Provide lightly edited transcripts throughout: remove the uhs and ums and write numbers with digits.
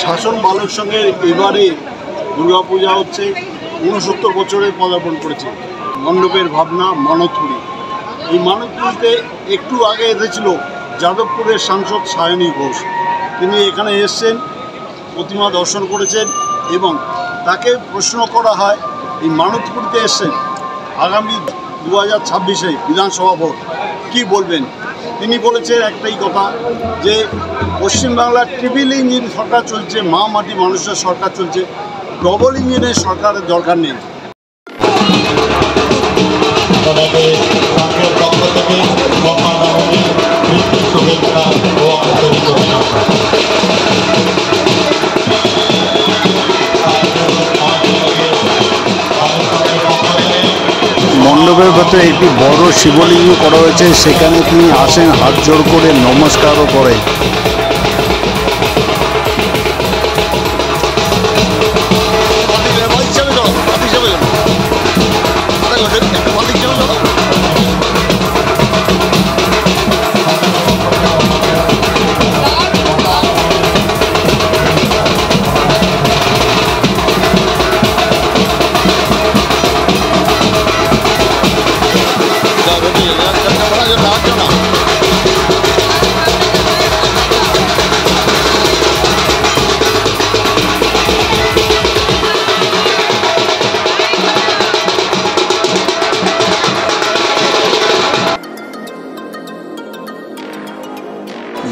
শাসন বালক সঙ্গের এবারে দুর্গাপূজা হচ্ছে ৬৯ বছরে পদার্পণ করেছে। মণ্ডপের ভাবনা মানতপুরী। এই মানতপুরীতে একটু আগে এসেছিল যাদবপুরের সাংসদ সায়নী ঘোষ। তিনি এখানে এসছেন, প্রতিমা দর্শন করেছেন এবং তাকে প্রশ্ন করা হয় এই মানতপুরীতে এসছেন আগামী 2026-এ বিধানসভা ভোট কী বলবেন। তিনি বলেছেন একটাই কথা, যে পশ্চিমবাংলার ট্রিপল ইঞ্জিন সরকার চলছে, মা মাটি মানুষের সরকার চলছে, ডবল ইঞ্জিনের সরকারের দরকার নেই। মণ্ডপের ভেতরে একটি বড় শিবলিঙ্গ করা হয়েছে, সেখানে তিনি আসেন, হাত জোড় করে নমস্কারও করেন।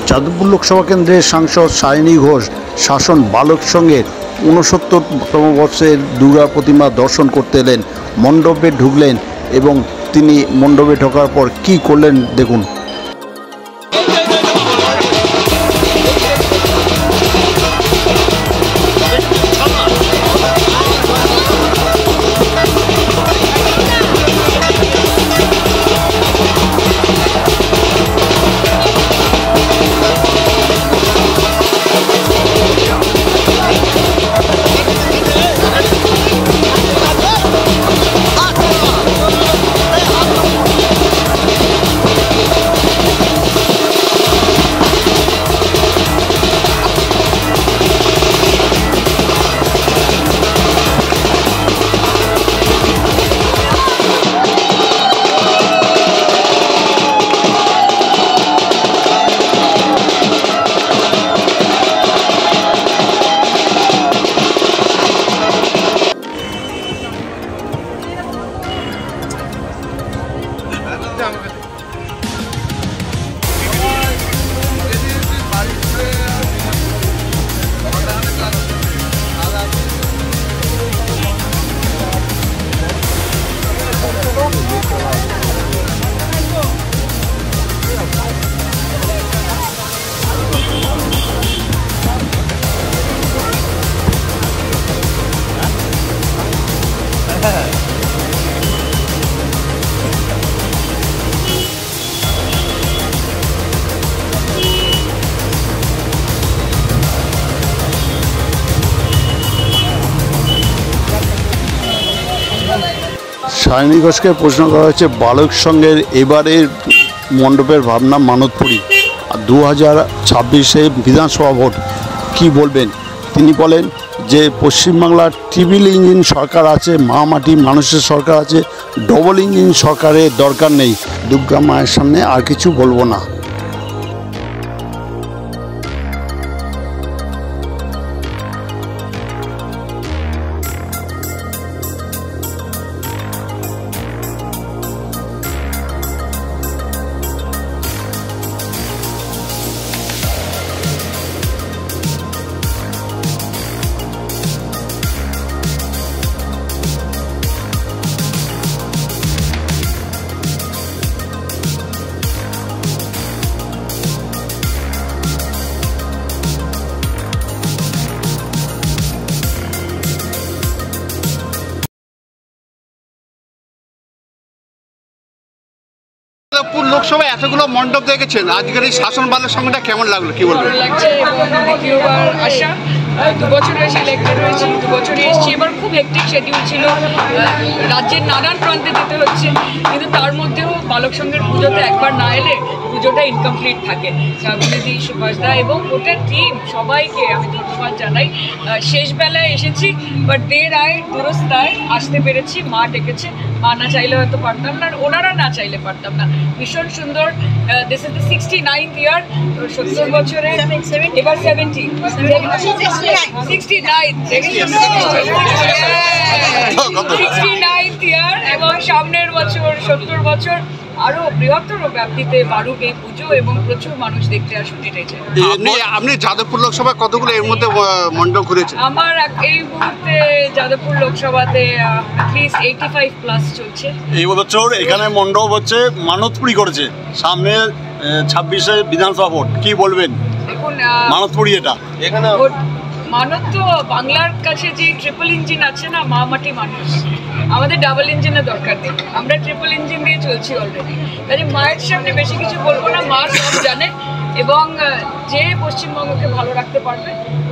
যাদবপুর লোকসভা কেন্দ্রের সাংসদ সায়নী ঘোষ শাসন বালক সঙ্গের ৬৯তম বর্ষের দুর্গা প্রতিমা দর্শন করতে এলেন, মণ্ডপে ঢুকলেন এবং তিনি মণ্ডপে ঢোকার পর কী করলেন দেখুন। সায়নী ঘোষকে প্রশ্ন করা হয়েছে বালক সঙ্গের এবারের মণ্ডপের ভাবনা মানতপুরী, 2026-এ বিধানসভা ভোট কী বলবেন। তিনি বলেন যে পশ্চিমবাংলার ট্রিপল ইঞ্জিন সরকার আছে, মা মাটি মানুষের সরকার আছে, ডবল ইঞ্জিন সরকারের দরকার নেই। দুর্গা মায়ের সামনে আর কিছু বলবো না। যাদবপুর লোকসভায় এতগুলো মণ্ডপ দেখেছেন, আজকের এই শাসন বালের সঙ্গেটা কেমন লাগলো, কি বলবেন? ভালো লাগছে এবং দ্বিতীয়বার আসা দু বছরে সিলেক্টেড হয়েছি, 2 বছরে এসেছি। এবার খুব হেক্টিক শিডিউল ছিল, রাজ্যের নানান প্রান্তে যেতে হচ্ছে, কিন্তু তার মধ্যেও বালক সংঘের পুজোতে একবার না এলে পুজোটা ইনকমপ্লিট থাকে। শ্রাবণীদি, সুভাষদা এবং গোটা টিম সবাইকে আমি ধন্যবাদ জানাই। শেষ বেলায় এসেছি, বাট দের আয় দুরস্তায় আসতে পেরেছি। মা ডেকেছে, মা না চাইলে হয়তো পারতাম না, আর ওনারা না চাইলে পারতাম না। ভীষণ সুন্দর। দিস ইজ দ্য 69th ইয়ার, 70 বছরে এবার 70 69th ইয়ার, এবং সামনের বছর 70 বছর আরো বৃহত্তর ব্যাপ্তিতে বাড়ুক এই পুজো এবং প্রচুর মানুষ দেখতে আসুন, এটাই চাই। আপনি যাদবপুর লোকসভায় কতগুলো এর মধ্যে মণ্ডপ ঘুরেছেন? আমার এই মুহূর্তে যাদবপুর লোকসভাতে অ্যাটলিস্ট 85+ চলছে। এই বছর এখানে মণ্ডপ হচ্ছে মানতপুরি করেছে, সামনে 26শে বিধানসভা ভোট, কি বলবেন? দেখুন, মানতপুরি এটা এখানে মানত তো বাংলার কাছে যে ট্রিপল ইঞ্জিন আছে না, মা মাটি মানুষ, আমাদের ডাবল ইঞ্জিনের দরকার নেই, আমরা ট্রিপল ইঞ্জিন দিয়ে চলছি অলরেডি। কাজে মায়ের সামনে বেশি কিছু বলবো না, মা সব জানে, এবং যে পশ্চিমবঙ্গকে ভালো রাখতে পারবে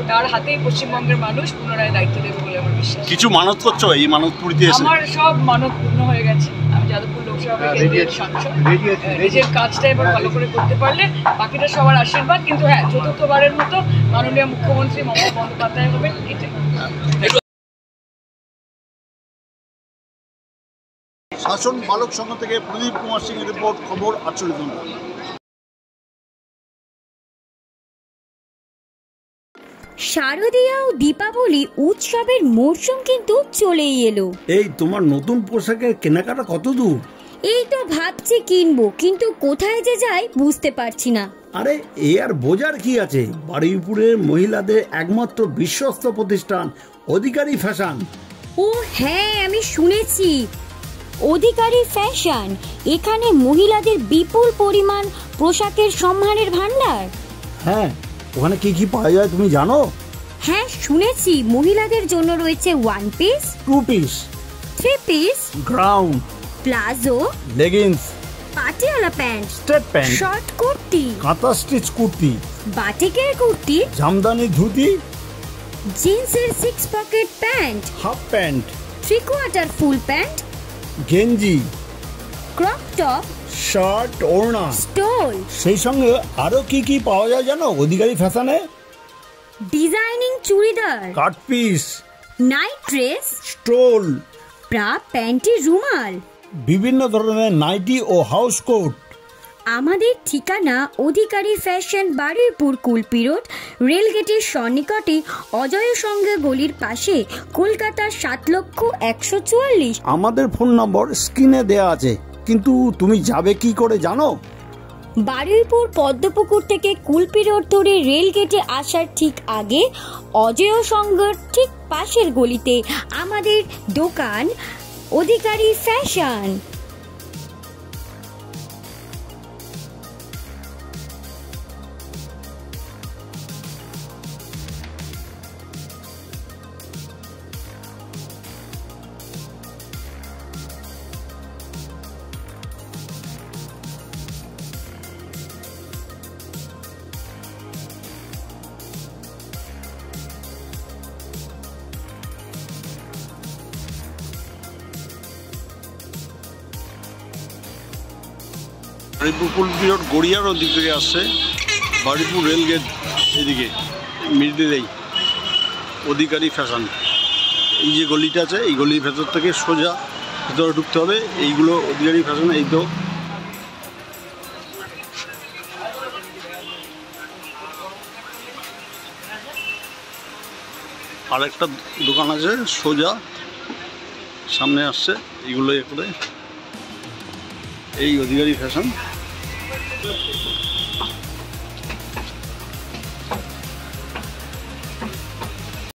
তার হাতেই পশ্চিমবঙ্গের মানুষ পুনরায় দায়িত্ব দেবে বলে আমার বিশ্বাস। কিছু মানত করছো এই মানতপুরিতে এসে? আমার সব মানত পূর্ণ হয়ে গেছে। আমি যাদবপুর লোকসভা কেন্দ্রের সাংসদ, নিজের কাজটা এবার ভালো করে করতে পারলে বাকিটা সবার আশীর্বাদ। কিন্তু হ্যাঁ, চতুর্থবারের মতো মাননীয় মুখ্যমন্ত্রী মমতা বন্দ্যোপাধ্যায় হবেন, এটাই। শাসন বালক সংঘ থেকে প্রদীপ কুমার সিং এর রিপোর্ট, খবর 48 ঘন্টা। শারদীয়া ও দীপাবলি উৎসবের মরশুম কিন্তু চলেই এলো। এই তোমার নতুন পোশাকের কেনাকাটা কত দূর? এই তো ভাবছি কিনবো, কিন্তু কোথায় যে যাই বুঝতে পারছি না। আরে এ আর বোঝার কি আছে, বারুইপুরের মহিলাদের একমাত্র বিশ্বস্ত প্রতিষ্ঠান অধিকারী ফ্যাশন। ও হ্যাঁ, আমি শুনেছি অধিকারী ফ্যাশন। এখানে মহিলাদের বিপুল পরিমাণ পোশাকের সম্মানের ভান্ডার। হ্যাঁ, ওখানে কি কি পাওয়া যায় তুমি জানো? হ্যাঁ শুনেছি, মহিলাদের জন্য রয়েছে 1 piece, 2 piece, 3 piece, ground, palazzo, leggings, Patiala pant, straight pant, short kurti, কাঁথা স্টিচ কুর্তি, বাটিকের কুর্তি, জামদানি ধুতি, জিন্সের 6 pocket pant, half pant, 3/4 full pant, গেঞ্জি, ক্রপ টপ, শার্ট, ওড়না, স্টোল। সেই সঙ্গে আরো কি কি পাওয়া যায় জানো অধিকারী ফ্যাশনে? Designing churidar, cut piece, night dress, stole, bra, panty, রুমাল, বিভিন্ন ধরনের নাইটি ও হাউস কোট। আমাদের ঠিকানা অধিকারী ফ্যাশন, বারুইপুর কুলপি রোড, রেলগেটের সন্নিকটে, অজয় সঙ্গে গলির পাশে, কলকাতা ৭,১৪৪। আমাদের ফোন নম্বর স্ক্রিনে দেয়া আছে, কিন্তু তুমি যাবে কি করে জানো? বারুইপুর পদ্মপুকুর থেকে কুলপি রোড ধরে রেলগেটে আসার ঠিক আগে অজয় সংঘর ঠিক পাশের গলিতে আমাদের দোকান অধিকারী ফ্যাশন। বারুইপুর কুলপি রোড গড়িয়ার ওদিক থেকে আসছে, বারুইপুর রেলগেট এদিকে মিডিলেই অধিকারী ফ্যাশন। এই যে গলিটা আছে, এই গলির ভেতর থেকে সোজা ভেতরে ঢুকতে হবে। এইগুলো অধিকারী ফ্যাশন। এই তো আরেকটা দোকান আছে সোজা সামনে আসছে, এইগুলো করে এই অধিকারী ফ্যাশন।